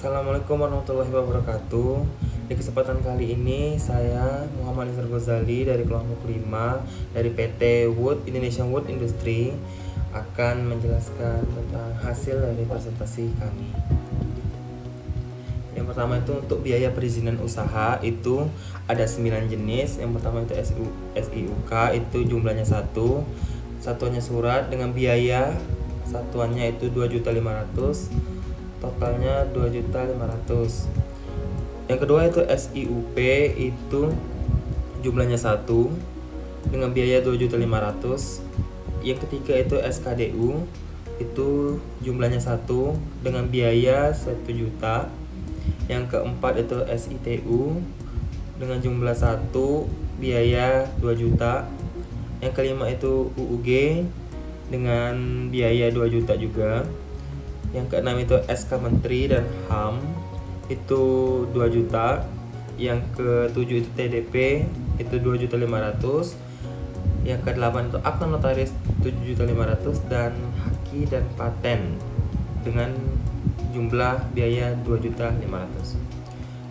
Assalamualaikum warahmatullahi wabarakatuh. Di kesempatan kali ini saya Muhammad Isar Ghazali dari kelompok 5 dari PT Wood Indonesian Wood Industry akan menjelaskan tentang hasil dari presentasi kami. Yang pertama itu untuk biaya perizinan usaha itu ada 9 jenis. Yang pertama itu SIUK itu jumlahnya 1. Satuannya surat dengan biaya satuannya itu 2.500.000, totalnya 2.500.000. Yang kedua itu SIUP itu jumlahnya 1 dengan biaya 2.500.000. Yang ketiga itu SKDU itu jumlahnya 1 dengan biaya 1 juta. Yang keempat itu SITU dengan jumlah 1 biaya 2 juta. Yang kelima itu UUG dengan biaya 2 juta juga. Yang keenam itu SK Menteri dan HAM itu 2 juta. Yang ketujuh itu TDP itu 2.500.000. Yang kedelapan itu akta notaris 7.500.000 dan haki dan paten dengan jumlah biaya 2.500.000.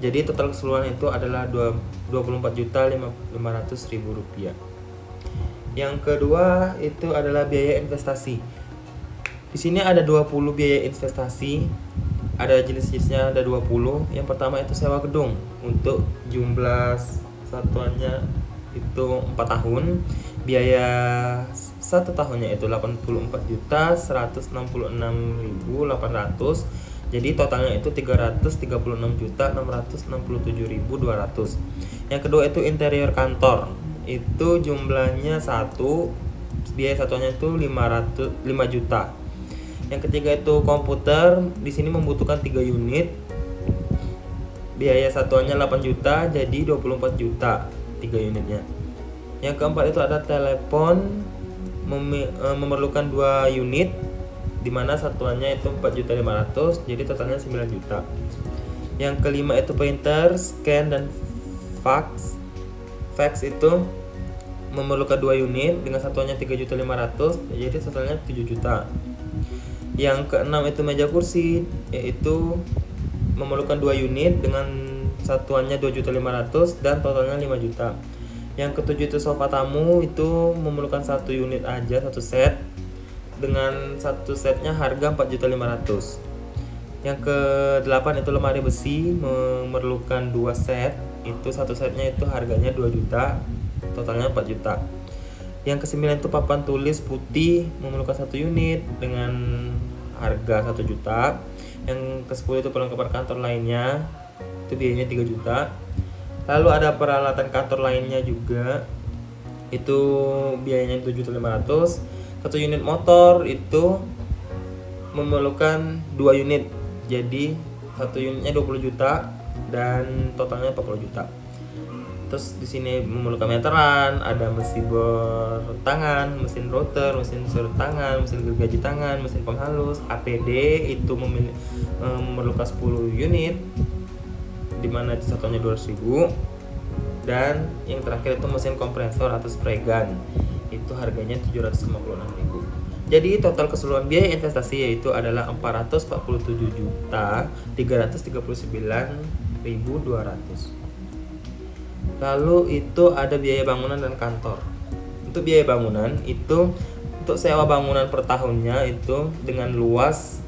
Jadi total keseluruhan itu adalah 24.500.000 rupiah. Yang kedua itu adalah biaya investasi. Di sini ada 20 biaya investasi. Ada jenis-jenisnya, ada 20. Yang pertama itu sewa gedung untuk jumlah satuannya itu 4 tahun. Biaya 1 tahunnya itu 84.166.800. Jadi totalnya itu 336.667.200. Yang kedua itu interior kantor. Itu jumlahnya 1, biaya satuannya itu 5 juta. Yang ketiga itu komputer, di sini membutuhkan 3 unit. Biaya satuannya 8 juta, jadi 24 juta 3 unitnya. Yang keempat itu ada telepon, memerlukan 2 unit, dimana satuannya itu 4.500.000, jadi totalnya 9 juta. Yang kelima itu printer, scan dan fax. Fax itu memerlukan 2 unit dengan satuannya 3.500.000, jadi totalnya 7 juta. Yang keenam itu meja kursi, yaitu memerlukan 2 unit dengan satuannya 2.500.000 dan totalnya 5 juta. Yang ketujuh itu sofa tamu, itu memerlukan 1 unit aja, 1 set, dengan 1 setnya harga 4.500.000. Yang ke-8 itu lemari besi, memerlukan 2 set, itu 1 setnya itu harganya 2 juta, totalnya 4 juta. Yang ke-9 itu papan tulis putih, memerlukan 1 unit dengan harga 1 juta. Yang ke-10 itu perlengkapan kantor lainnya, itu biayanya 3 juta. Lalu ada peralatan kantor lainnya juga, itu biayanya 7.500.000. 1 unit motor itu memerlukan 2 unit, jadi 1 unitnya 20 juta dan totalnya 40 juta. Terus di sini memerlukan meteran, ada mesin bor tangan, mesin router, mesin surut tangan, mesin gergaji tangan, mesin penghalus, APD itu memerlukan 10 unit, dimana satuannya 200.000. Dan yang terakhir itu mesin kompresor atau spray gun, itu harganya 756.000. Jadi total keseluruhan biaya investasi yaitu adalah 447.339.200. Lalu itu ada biaya bangunan dan kantor. Untuk biaya bangunan itu untuk sewa bangunan per tahunnya itu dengan luas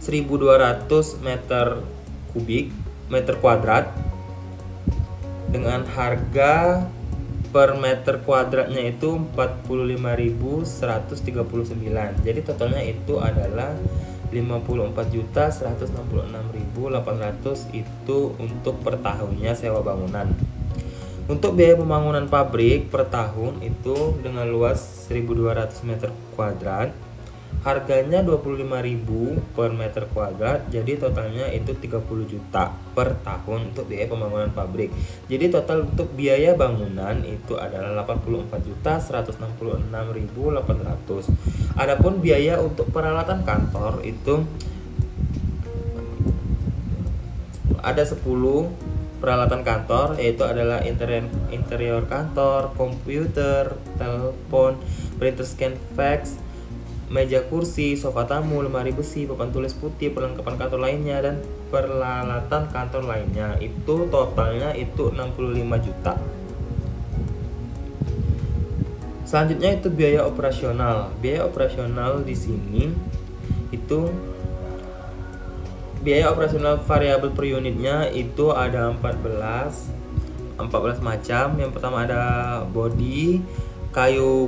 1.200 meter kuadrat dengan harga per meter kuadratnya itu 45.139. Jadi totalnya itu adalah 54.166.800 itu untuk per tahunnya sewa bangunan. Untuk biaya pembangunan pabrik per tahun itu dengan luas 1.200 meter kuadrat, harganya 25.000 per meter kuadrat, jadi totalnya itu 30 juta per tahun untuk biaya pembangunan pabrik. Jadi total untuk biaya bangunan itu adalah 84.166.800. Adapun biaya untuk peralatan kantor itu ada 10 peralatan kantor, yaitu adalah interior kantor, komputer, telepon, printer, scan, fax, meja kursi, sofa tamu, lemari besi, papan tulis putih, perlengkapan kantor lainnya, dan peralatan kantor lainnya. Itu totalnya itu 65 juta. Selanjutnya itu biaya operasional. Biaya operasional di sini itu biaya operasional variabel per unitnya itu ada 14 macam. Yang pertama ada body, kayu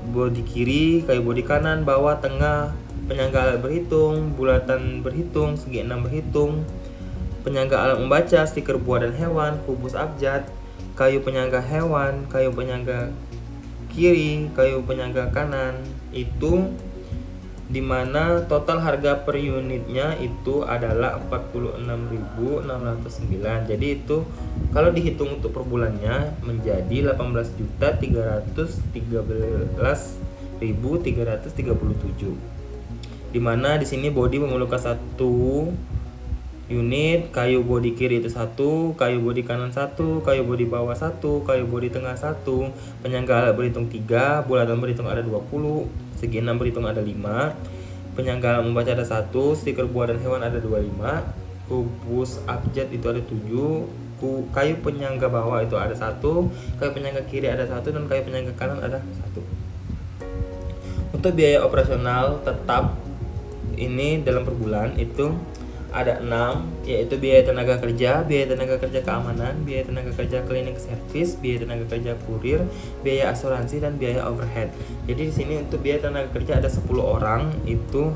bodi kiri, kayu bodi kanan, bawah, tengah, penyangga alat berhitung, bulatan berhitung, segi 6 berhitung, penyangga alat membaca, stiker buah dan hewan, kubus abjad, kayu penyangga hewan, kayu penyangga kiri, kayu penyangga kanan. Itu dimana total harga per unitnya itu adalah 46.609. Jadi itu kalau dihitung untuk per bulannya menjadi 18.313.337. Dimana di sini body memerlukan 1 unit, kayu bodi kiri itu 1, kayu bodi kanan 1, kayu bodi bawah 1, kayu bodi tengah 1, penyangga alat berhitung 3, bulatan berhitung ada 20, segi 6 berhitung ada 5, penyangga alat membaca ada 1, stiker buah dan hewan ada 25, kubus abjad itu ada 7, kayu penyangga bawah itu ada 1, kayu penyangga kiri ada 1, dan kayu penyangga kanan ada 1. Untuk biaya operasional tetap ini dalam per bulan itu ada 6, yaitu biaya tenaga kerja keamanan, biaya tenaga kerja klinik servis, biaya tenaga kerja kurir, biaya asuransi, dan biaya overhead. Jadi di sini untuk biaya tenaga kerja ada 10 orang, itu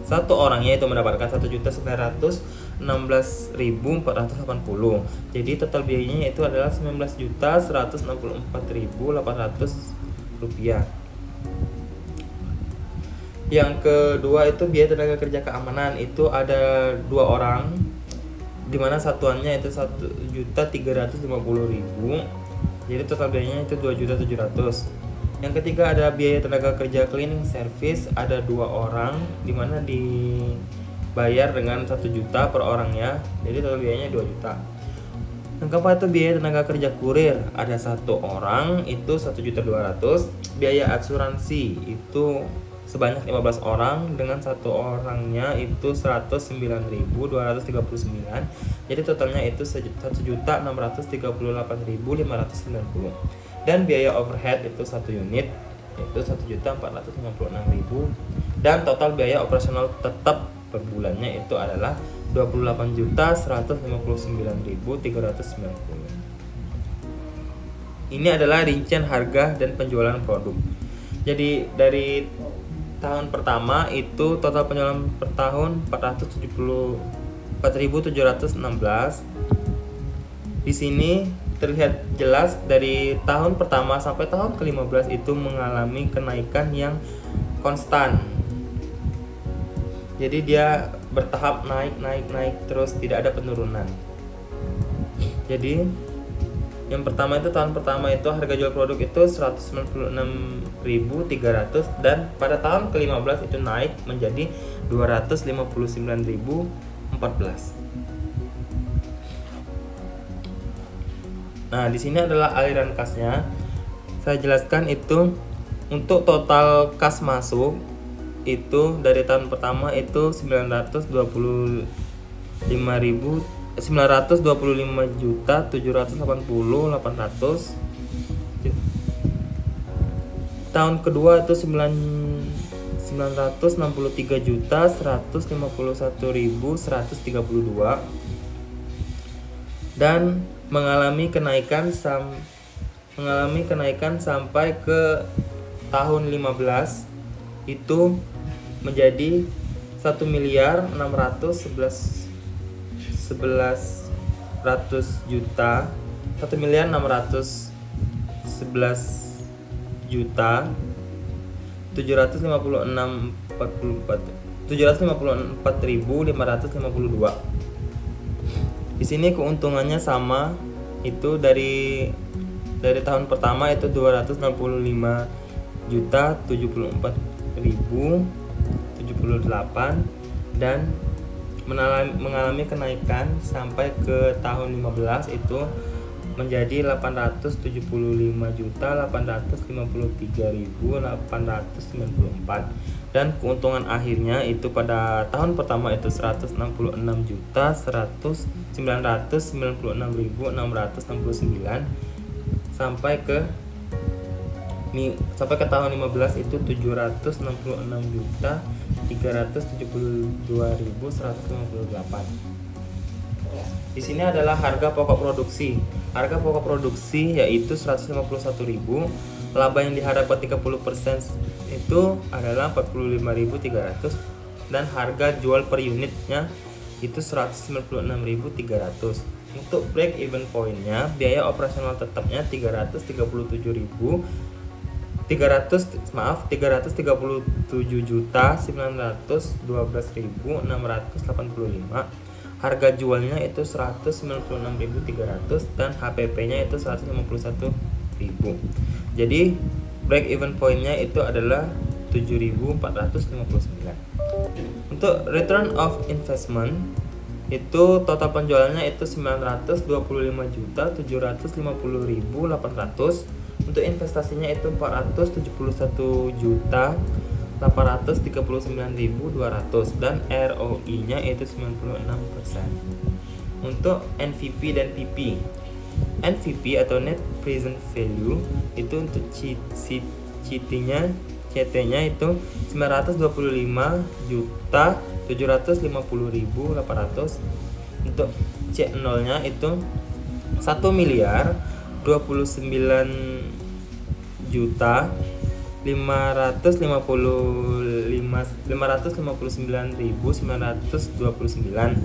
satu orangnya itu mendapatkan 1.916.480. Jadi total biayanya itu adalah 19.164.800 rupiah. Yang kedua itu biaya tenaga kerja keamanan, itu ada 2 orang, dimana satuannya itu 1.350.000. Jadi total biayanya itu 2.700.000. Yang ketiga ada biaya tenaga kerja cleaning service, ada 2 orang, dimana dibayar dengan 1 juta per orangnya. Jadi total biayanya 2 juta. Yang keempat itu biaya tenaga kerja kurir, ada 1 orang itu 1.200.000. Biaya asuransi itu sebanyak 15 orang, dengan 1 orangnya itu 109.239. Jadi totalnya itu 1.638.590. Dan biaya overhead itu 1 unit itu 1.456.000. Dan total biaya operasional tetap per bulannya itu adalah 28.159.390. Ini adalah rincian harga dan penjualan produk. Jadi dari tahun pertama itu total penjualan per tahun 474.716. Di sini terlihat jelas dari tahun pertama sampai tahun ke-15 itu mengalami kenaikan yang konstan. Jadi dia bertahap naik terus, tidak ada penurunan. Jadi yang pertama itu tahun pertama itu harga jual produk itu 196.300, dan pada tahun ke-15 itu naik menjadi 259.014. Nah, di sini adalah aliran kasnya. Saya jelaskan itu untuk total kas masuk itu dari tahun pertama itu 925.780.800. Tahun kedua itu 963.151.132 dan mengalami kenaikan sampai ke tahun 15 itu menjadi 1.754.552. Di sini keuntungannya sama, itu dari tahun pertama itu 265.074.078 dan mengalami kenaikan sampai ke tahun 15 itu menjadi 875.853.894 dan keuntungan akhirnya itu pada tahun pertama itu 166.996.669 sampai ke tahun 15 itu 766.372.158. Di sini adalah harga pokok produksi. Harga pokok produksi yaitu 151.000. Laba yang diharapkan 30% itu adalah 45.300 dan harga jual per unitnya itu 196.300. Untuk break even pointnya, biaya operasional tetapnya 337.912.685. Harga jualnya itu 196.300 dan HPP-nya itu 151.000. Jadi break even pointnya itu adalah 7.459. Untuk return of investment itu total penjualannya itu 925.750.800. Untuk investasinya itu 471.839.200 dan ROI-nya itu 96%. Untuk NVP dan PP. NVP atau net present value itu untuk CT-nya itu 925.750.800. Untuk C0-nya itu 1.559.929.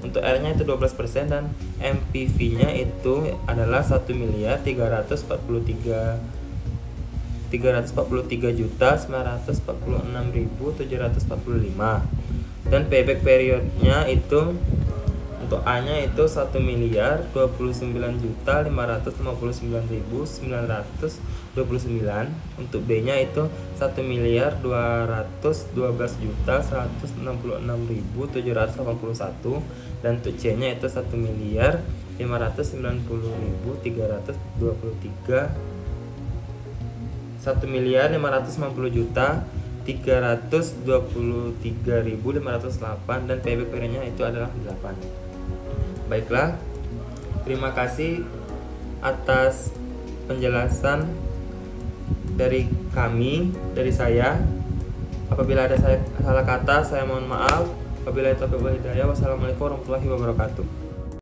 Untuk R-nya itu 12% dan MPV-nya itu adalah 1.343.946.745 dan payback periodnya itu untuk A-nya itu 1.259.559.929. Untuk B-nya itu 1.212.166.781 dan untuk C-nya itu 1.550.323.528 dan payback periodnya itu adalah 8. Baiklah, terima kasih atas penjelasan dari saya. Apabila ada salah kata, saya mohon maaf. Wabillahi taufiq wal hidayah. Wassalamualaikum warahmatullahi wabarakatuh.